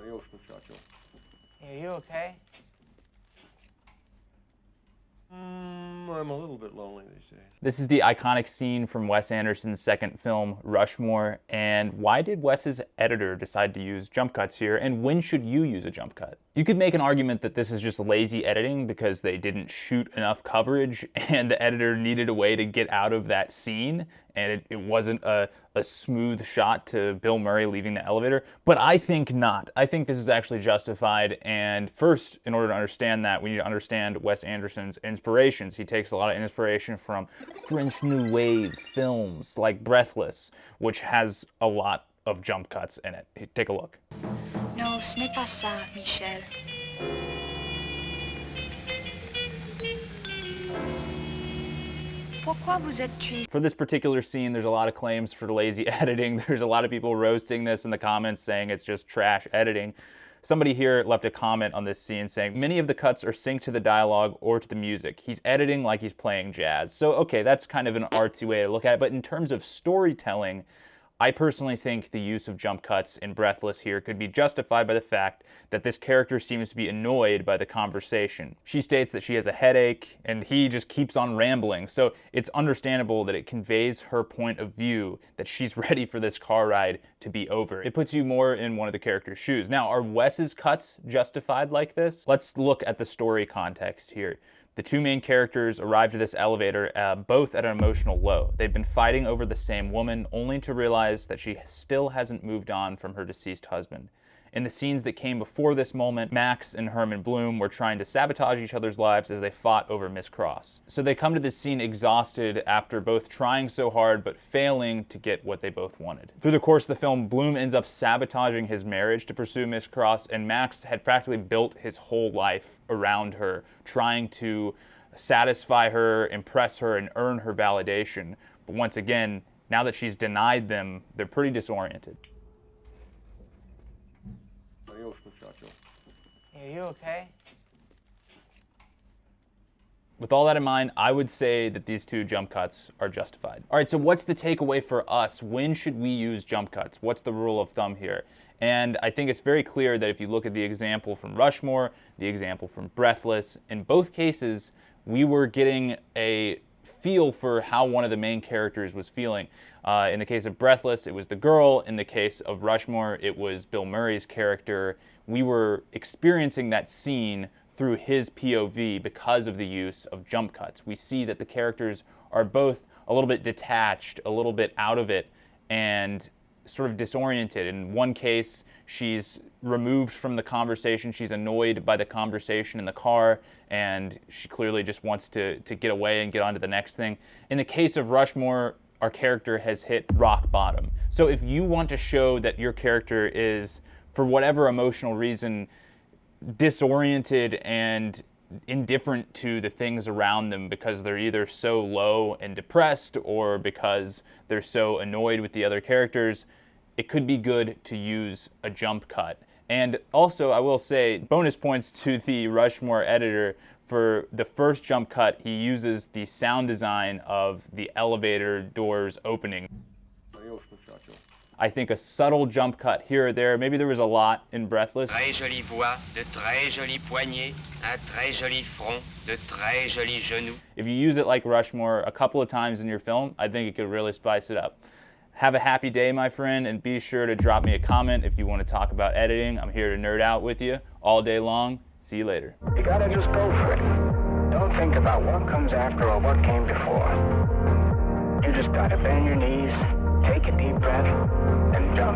Are you okay? I'm a little bit lonely these days. This is the iconic scene from Wes Anderson's second film, Rushmore. And why did Wes's editor decide to use jump cuts here? And when should you use a jump cut? You could make an argument that this is just lazy editing because they didn't shoot enough coverage and the editor needed a way to get out of that scene. And it wasn't a smooth shot to Bill Murray leaving the elevator. But I think not. I think this is actually justified. And first, in order to understand that, we need to understand Wes Anderson's inspirations. He takes a lot of inspiration from French New Wave films like Breathless, which has a lot of jump cuts in it. Take a look. Non, ce n'est pas ça, Michel. Pourquoi vous êtes-tu? For this particular scene, there's a lot of claims for lazy editing. There's a lot of people roasting this in the comments saying it's just trash editing. Somebody here left a comment on this scene saying, many of the cuts are synced to the dialogue or to the music. He's editing like he's playing jazz. So, okay, that's kind of an artsy way to look at it. But in terms of storytelling, I personally think the use of jump cuts in Breathless here could be justified by the fact that this character seems to be annoyed by the conversation. She states that she has a headache and he just keeps on rambling. So it's understandable that it conveys her point of view that she's ready for this car ride to be over. It puts you more in one of the character's shoes. Now, are Wes's cuts justified like this? Let's look at the story context here. The two main characters arrive at this elevator both at an emotional low. They've been fighting over the same woman, only to realize that she still hasn't moved on from her deceased husband. In the scenes that came before this moment, Max and Herman Bloom were trying to sabotage each other's lives as they fought over Miss Cross. So they come to this scene exhausted after both trying so hard but failing to get what they both wanted. Through the course of the film, Bloom ends up sabotaging his marriage to pursue Miss Cross, and Max had practically built his whole life around her, trying to satisfy her, impress her, and earn her validation. But once again, now that she's denied them, they're pretty disoriented. Are you okay? With all that in mind, I would say that these two jump cuts are justified. All right, so what's the takeaway for us? When should we use jump cuts? What's the rule of thumb here? And I think it's very clear that if you look at the example from Rushmore, the example from Breathless, in both cases, we were getting a feel for how one of the main characters was feeling. In the case of Breathless, it was the girl. In the case of Rushmore, it was Bill Murray's character. We were experiencing that scene through his POV because of the use of jump cuts. We see that the characters are both a little bit detached, a little bit out of it, and sort of disoriented. In one case, she's removed from the conversation. She's annoyed by the conversation in the car, and she clearly just wants to get away and get on to the next thing. In the case of Rushmore, our character has hit rock bottom. So if you want to show that your character is, for whatever emotional reason, disoriented and indifferent to the things around them because they're either so low and depressed or because they're so annoyed with the other characters, it could be good to use a jump cut. And also, I will say, bonus points to the Rushmore editor. For the first jump cut, he uses the sound design of the elevator doors opening. I think a subtle jump cut here or there, maybe there was a lot in Breathless. Très jolie voix, de très jolies poignets, un très joli front, de très jolis genoux. If you use it like Rushmore a couple of times in your film, I think it could really spice it up. Have a happy day, my friend, and be sure to drop me a comment if you want to talk about editing. I'm here to nerd out with you all day long. See you later. You gotta just go for it. Don't think about what comes after or what came before. You just gotta bend your knees, take a deep breath, and jump.